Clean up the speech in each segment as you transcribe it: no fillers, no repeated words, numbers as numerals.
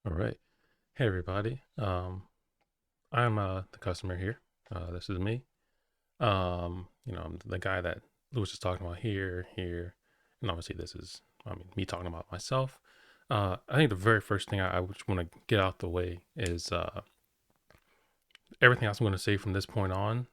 All right. Hey, everybody. I'm the customer here. This is me. I'm the guy that Lewis is talking about here, and obviously this is, me talking about myself. I think the very first thing I just want to get out the way is everything else I'm going to say from this point on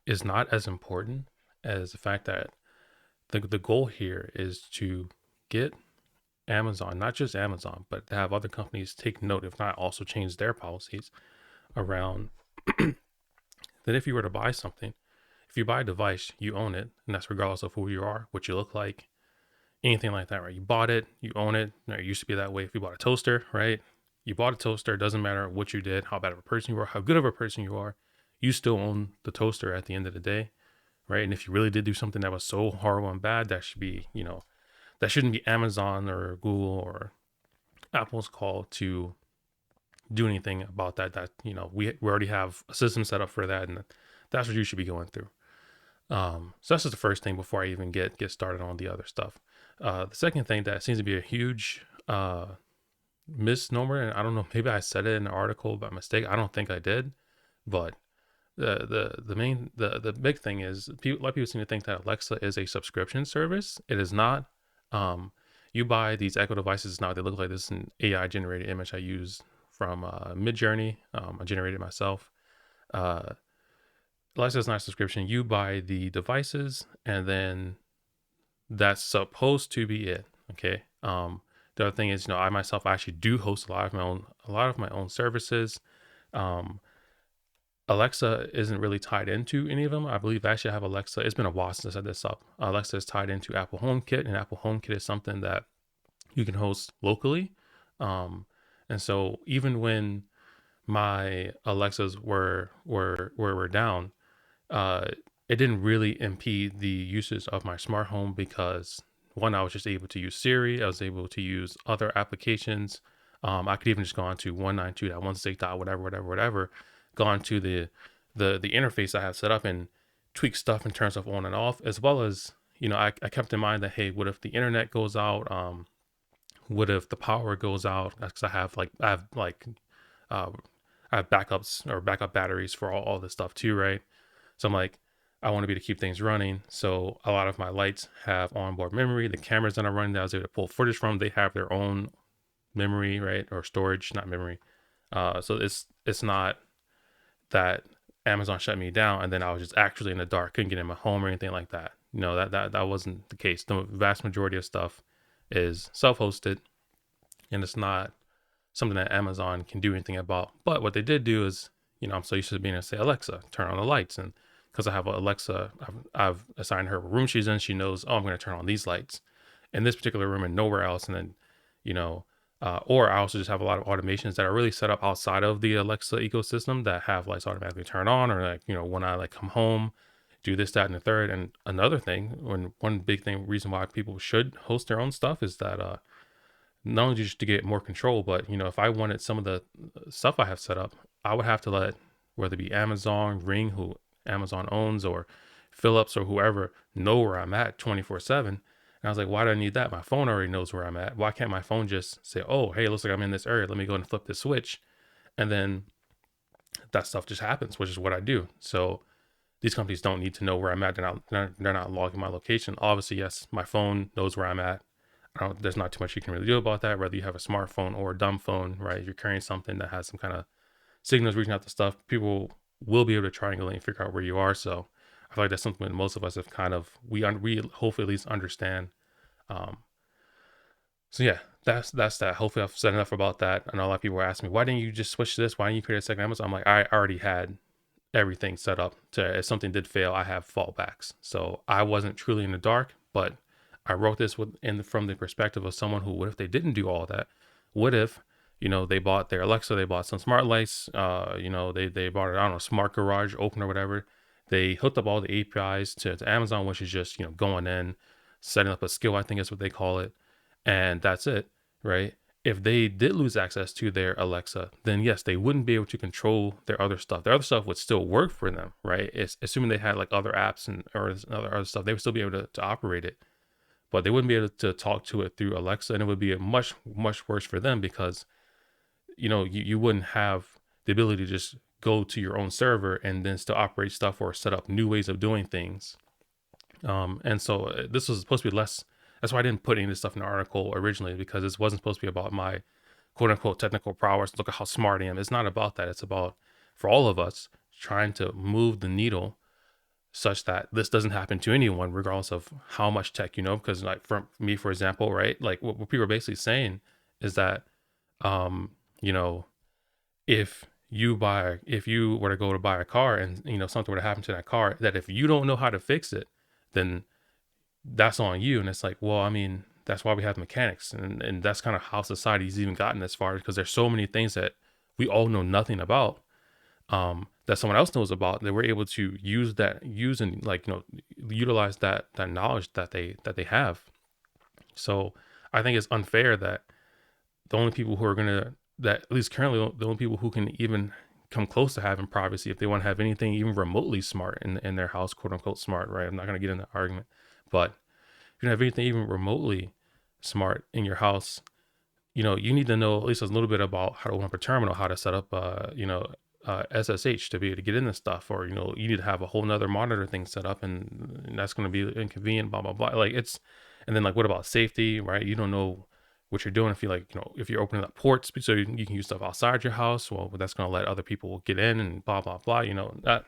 is not as important as the fact that the goal here is to get Amazon, not just Amazon, but to have other companies take note, if not also change their policies around that if you were to buy something, if you buy a device, you own it, and that's regardless of who you are, what you look like, anything like that, right? You bought it, you own it. Now, it used to be that way if you bought a toaster, right? You bought a toaster, it doesn't matter what you did, how bad of a person you are, how good of a person you are, you still own the toaster at the end of the day, right? And if you really did do something that was so horrible and bad, that should be, that shouldn't be Amazon or Google or Apple's call to do anything about that. That, we already have a system set up for that, and that's what you should be going through. So that's just the first thing before I even get started on the other stuff. The second thing that seems to be a huge misnomer, and I don't know, maybe I said it in an article by mistake. I don't think I did, but the big thing is a lot of people seem to think that Alexa is a subscription service. It is not. You buy these Echo devices now. They look like this is an AI generated image I used from Midjourney. I generated it myself. Uh, Alexa is not a subscription. You buy the devices, and then that's supposed to be it. Okay. The other thing is, I myself actually do host a lot of my own services. Um, Alexa isn't really tied into any of them. I believe I actually have Alexa. It's been a while since I set this up. Alexa is tied into Apple HomeKit, and Apple HomeKit is something that you can host locally. Um, and so even when my Alexas were down, uh, it didn't really impede the uses of my smart home because one, I was just able to use Siri. I was able to use other applications. I could even just go on to 192.168. Whatever, go on to the interface I have set up and tweak stuff in terms of on and off, as well as, I kept in mind that, hey, what if the internet goes out? What if the power goes out? Because uh, I have backups or backup batteries for all this stuff too, right? So I'm like, I want to be to keep things running. So a lot of my lights have onboard memory. The cameras that I'm running that I was able to pull footage from, they have their own memory, right? Or storage, not memory. So it's not that Amazon shut me down and then I was just actually in the dark, couldn't get in my home or anything like that. That wasn't the case. The vast majority of stuff is self-hosted, and it's not something that Amazon can do anything about. But what they did do is, I'm so used to being able to say, Alexa, turn on the lights. And because I have Alexa, I've assigned her a room she's in. She knows, oh, I'm going to turn on these lights in this particular room and nowhere else. And then, or I also just have a lot of automations that are really set up outside of the Alexa ecosystem that have lights automatically turn on, or like, when I like come home, do this, that, and the third. And another thing, one big thing, reason why people should host their own stuff is that, not only just to get more control, but if I wanted some of the stuff I have set up, I would have to let whether it be Amazon, Ring, who Amazon owns, or Philips or whoever know where I'm at 24/7. And I was like, why do I need that? My phone already knows where I'm at. Why can't my phone just say, oh, hey, it looks like I'm in this area. Let me go and flip this switch. And then that stuff just happens, which is what I do. So these companies don't need to know where I'm at. They're not logging my location. Obviously, yes, my phone knows where I'm at. There's not too much you can really do about that, whether you have a smartphone or a dumb phone, right? If you're carrying something that has some kind of signals reaching out to stuff, people will be able to triangulate and figure out where you are. So I feel like that's something that most of us have kind of, we hopefully at least understand. Um, so yeah, that's that. Hopefully I've said enough about that. I know a lot of people were asking me, why didn't you just switch to this? Why didn't you create a second Amazon? I'm like, I already had everything set up to, if something did fail, I have fallbacks. So I wasn't truly in the dark, but I wrote this from the perspective of someone who, what if they didn't do all that? What if, they bought their Alexa, they bought some smart lights, they bought, I don't know, smart garage opener, whatever. They hooked up all the APIs to Amazon, which is just, going in, setting up a skill, I think is what they call it. And that's it, right? If they did lose access to their Alexa, then yes, they wouldn't be able to control their other stuff. Their other stuff would still work for them, right? It's assuming they had like other apps and or other stuff, they would still be able to operate it, but they wouldn't be able to talk to it through Alexa, and it would be a much worse for them because you wouldn't have the ability to just go to your own server and then still operate stuff or set up new ways of doing things. And so this was supposed to be less. That's why I didn't put any of this stuff in the article originally, because this wasn't supposed to be about my quote unquote technical prowess. Look at how smart I am. It's not about that. It's about, for all of us, trying to move the needle such that this doesn't happen to anyone, regardless of how much tech you know. Because like for me, for example, right, like what people are basically saying is that, you know, if you were to go to buy a car and something were to happen to that car, that if you don't know how to fix it, then that's on you. And it's like, well, I mean, that's why we have mechanics, and that's kind of how society's even gotten this far, because there's so many things that we all know nothing about, that someone else knows about, that we're able to use and like utilize that knowledge that they have. So I think it's unfair that the only people who are gonna that at least currently the only people who can even come close to having privacy, if they want to have anything even remotely smart in their house, quote unquote smart, right? I'm not gonna get in that argument, but if you don't have anything even remotely smart in your house, you need to know at least a little bit about how to open up a terminal, how to set up, SSH to be able to get in this stuff, or, you need to have a whole nother monitor thing set up, and that's going to be inconvenient, blah, blah, blah. Like and then like, what about safety, right? You don't know what you're doing. If you if you're opening up ports so you can use stuff outside your house, well, that's going to let other people get in and blah, blah, blah, that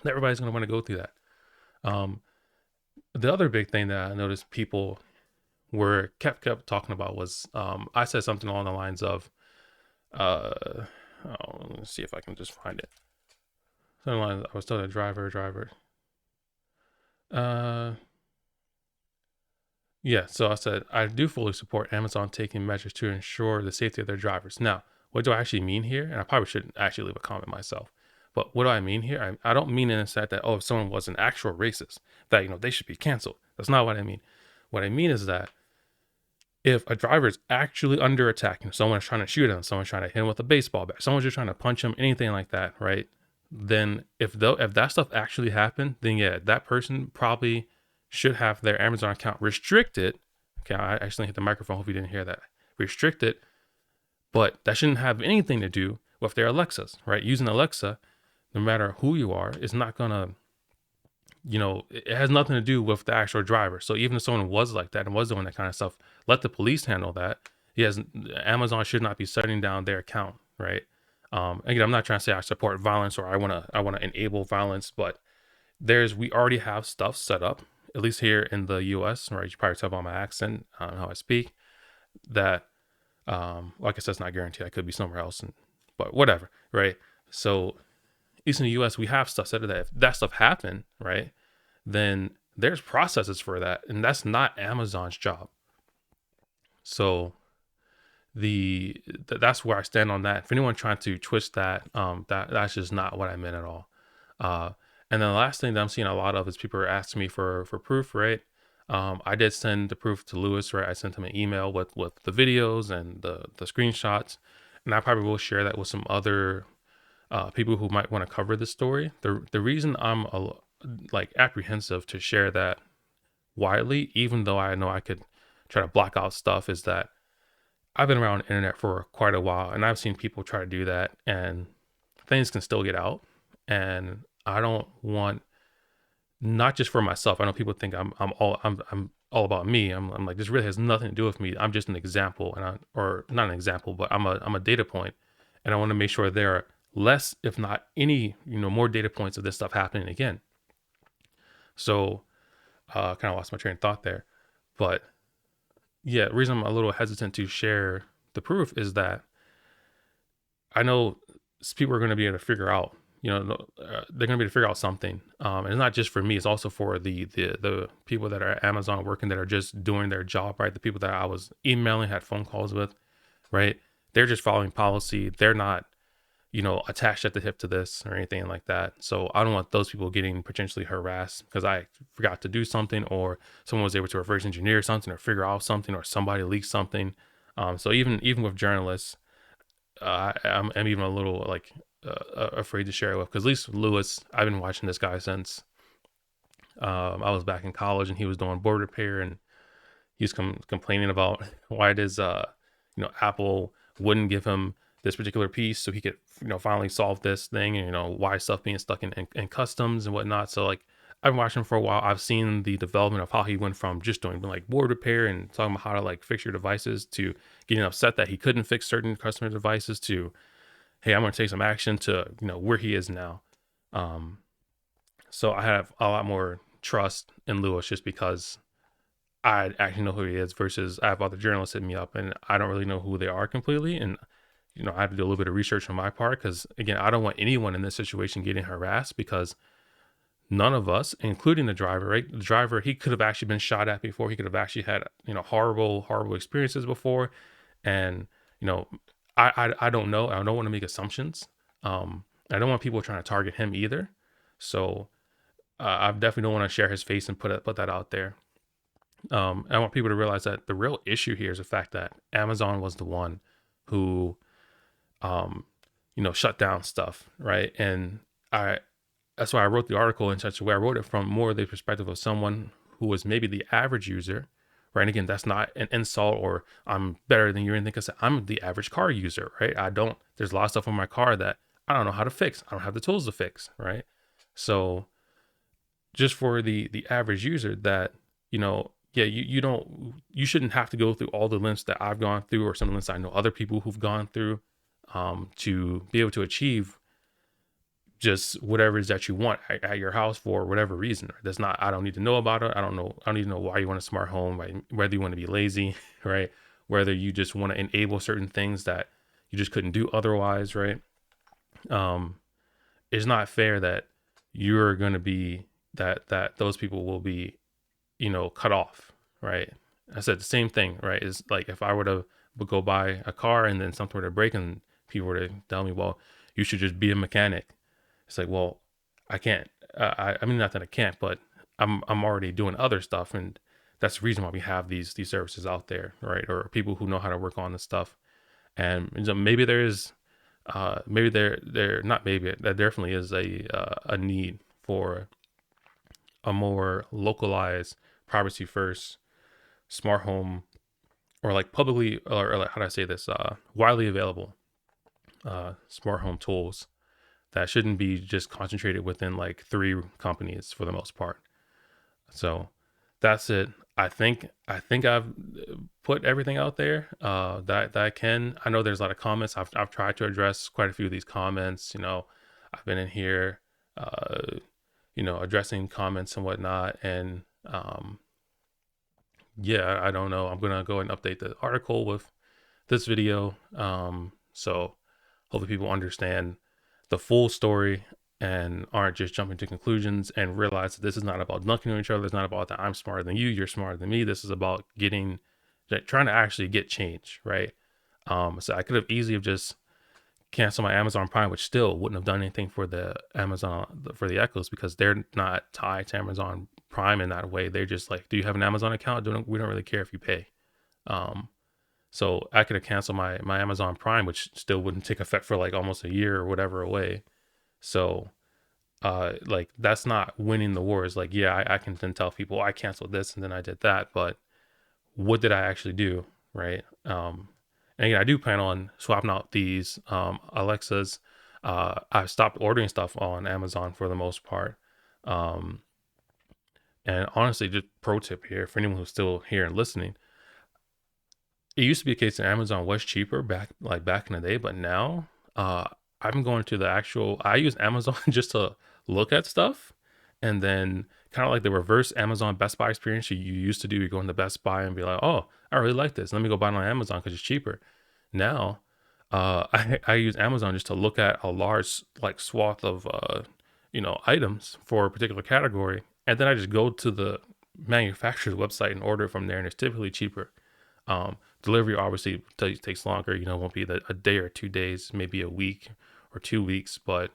everybody's going to want to go through that. The other big thing that I noticed people were kept talking about was, I said something along the lines of, let's see if I can just find it. Something like, I was telling a driver. Yeah, so I said, I do fully support Amazon taking measures to ensure the safety of their drivers. Now, what do I actually mean here? And I probably shouldn't actually leave a comment myself. But what do I mean here? I don't mean in the sense that, if someone was an actual racist, that, they should be canceled. That's not what I mean. What I mean is that if a driver is actually under attack, someone's trying to shoot him, someone's trying to hit him with a baseball bat, someone's just trying to punch him, anything like that, right? Then if that stuff actually happened, then yeah, that person probably should have their Amazon account restricted. Okay, I actually hit the microphone. Hope you didn't hear that. Restricted, but that shouldn't have anything to do with their Alexas, right? Using Alexa, no matter who you are, is not gonna, it has nothing to do with the actual driver. So even if someone was like that and was doing that kind of stuff, let the police handle that. Yes, Amazon should not be shutting down their account, right? Again, I'm not trying to say I support violence or I wanna enable violence, but we already have stuff set up, at least here in the U.S., right? You probably tell by my accent, how I speak, that, like I said, it's not guaranteed. I could be somewhere else, but whatever, right? So at least in the U.S., we have stuff set up that if that stuff happened, right, then there's processes for that, and that's not Amazon's job. So that's where I stand on that. If anyone trying to twist that, that's just not what I meant at all. And then the last thing that I'm seeing a lot of is people are asking me for proof, right? I did send the proof to Lewis, right? I sent him an email with the videos and the screenshots, and I probably will share that with some other people who might want to cover this story. The reason I'm like apprehensive to share that widely, even though I know I could try to block out stuff, is that I've been around the internet for quite a while, and I've seen people try to do that, and things can still get out. And I don't want, not just for myself. I know people think I'm all about me. I'm like, this really has nothing to do with me. I'm just an example, or not an example, but I'm a data point, and I want to make sure there are less, if not any, more data points of this stuff happening again. So, kind of lost my train of thought there, but yeah, the reason I'm a little hesitant to share the proof is that I know people are going to be able to figure out, they're going to be able to figure out something. And it's not just for me, it's also for the people that are at Amazon working, that are just doing their job, right? The people that I was emailing, had phone calls with, right? They're just following policy. They're not, attached at the hip to this or anything like that. So I don't want those people getting potentially harassed because I forgot to do something, or someone was able to reverse engineer something or figure out something, or somebody leaked something. So even with journalists, I'm even a little like afraid to share it with, because at least Lewis, I've been watching this guy since I was back in college, and he was doing board repair, and he was complaining about why it is Apple wouldn't give him this particular piece so he could, finally solve this thing, and why stuff being stuck in customs and whatnot. So like I've been watching him for a while. I've seen the development of how he went from just doing like board repair and talking about how to like fix your devices to getting upset that he couldn't fix certain customer devices to, hey, I'm going to take some action, to where he is now. um so I have a lot more trust in Lewis just because I actually know who he is, versus I have other journalists hitting me up and I don't really know who they are completely. And, I have to do a little bit of research on my part because, again, I don't want anyone in this situation getting harassed, because none of us, including the driver, right? The driver, he could have actually been shot at before. He could have actually had, horrible, horrible experiences before. And, you know, I don't know. I don't want to make assumptions. I don't want people trying to target him either. So I definitely don't want to share his face and put that out there. I want people to realize that the real issue here is the fact that Amazon was the one who, um, shut down stuff, right? And I that's why I wrote the article in such a way. I wrote it from more the perspective of someone who was maybe the average user, right? And again, that's not an insult or I'm better than you or anything, because I'm the average car user, right? There's a lot of stuff on my car that I don't know how to fix. I don't have the tools to fix, right? So just for the average user that, yeah, you shouldn't have to go through all the lengths that I've gone through, or some lengths I know other people who've gone through, to be able to achieve just whatever it is that you want at your house for whatever reason. That's not, I don't need to know about it. I don't need to know why you want a smart home, right? Whether you want to be lazy, right? Whether you just want to enable certain things that you just couldn't do otherwise, right? Um, it's not fair that you're going to be that those people will be, cut off, right? I said the same thing, right? Is like if I were to go buy a car and then something were to break and people were to tell me, well, you should just be a mechanic. It's like, well, I can't. I mean, not that I can't, but I'm already doing other stuff, and that's the reason why we have these services out there, right? Or people who know how to work on this stuff. And so maybe there is, maybe there not maybe there definitely is a need for a more localized, privacy first, smart home, or like publicly, or like, how do I say this, widely available smart home tools that shouldn't be just concentrated within like 3 companies for the most part. So that's it. I think I've put everything out there that I can. I know there's a lot of comments. I've tried to address quite a few of these comments. I've been in here, addressing comments and whatnot. And yeah, I don't know. I'm gonna go and update the article with this video. So hopefully people understand the full story and aren't just jumping to conclusions, and realize that this is not about dunking on each other. It's not about that I'm smarter than you, you're smarter than me. This is about trying to actually get change, right? So I could have easily have just canceled my Amazon Prime, which still wouldn't have done anything for the Echoes, because they're not tied to Amazon Prime in that way. They're just like, do you have an Amazon account? We don't really care if you pay. So I could have canceled my Amazon Prime, which still wouldn't take effect for like almost a year or whatever away. So like that's not winning the wars. Like, yeah, I can then tell people I canceled this and then I did that, but what did I actually do, right? And again, I do plan on swapping out these Alexas. I've stopped ordering stuff on Amazon for the most part. Um, and honestly, just pro tip here for anyone who's still here and listening, it used to be a case that Amazon was cheaper back in the day, but now I'm going to I use Amazon just to look at stuff, and then kind of like the reverse Amazon Best Buy experience you used to do. You go into Best Buy and be like, oh, I really like this. Let me go buy it on Amazon because it's cheaper. Now, I use Amazon just to look at a large like swath of items for a particular category, and then I just go to the manufacturer's website and order it from there, and it's typically cheaper. Delivery obviously takes longer. Won't be a day or 2 days, maybe a week or 2 weeks. But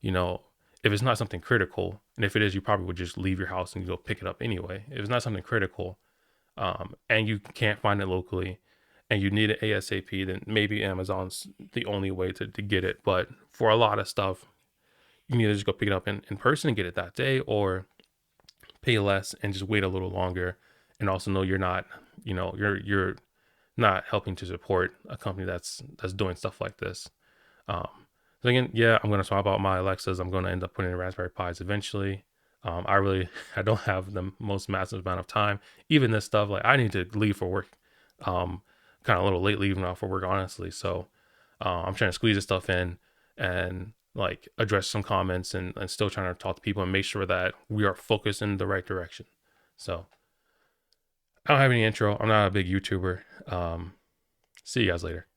if it's not something critical, and if it is, you probably would just leave your house and go pick it up anyway. If it's not something critical, and you can't find it locally, and you need it ASAP, then maybe Amazon's the only way to get it. But for a lot of stuff, you need to just go pick it up in person and get it that day, or pay less and just wait a little longer. And also know you're not not helping to support a company that's doing stuff like this. Um, so again, yeah, I'm going to swap out my Alexas. I'm going to end up putting in Raspberry Pis eventually. I don't have the most massive amount of time. Even this stuff, like I need to leave for work, kind of a little late leaving off for work, honestly. So I'm trying to squeeze this stuff in and like address some comments and still trying to talk to people and make sure that we are focused in the right direction. So I don't have any intro. I'm not a big YouTuber. See you guys later.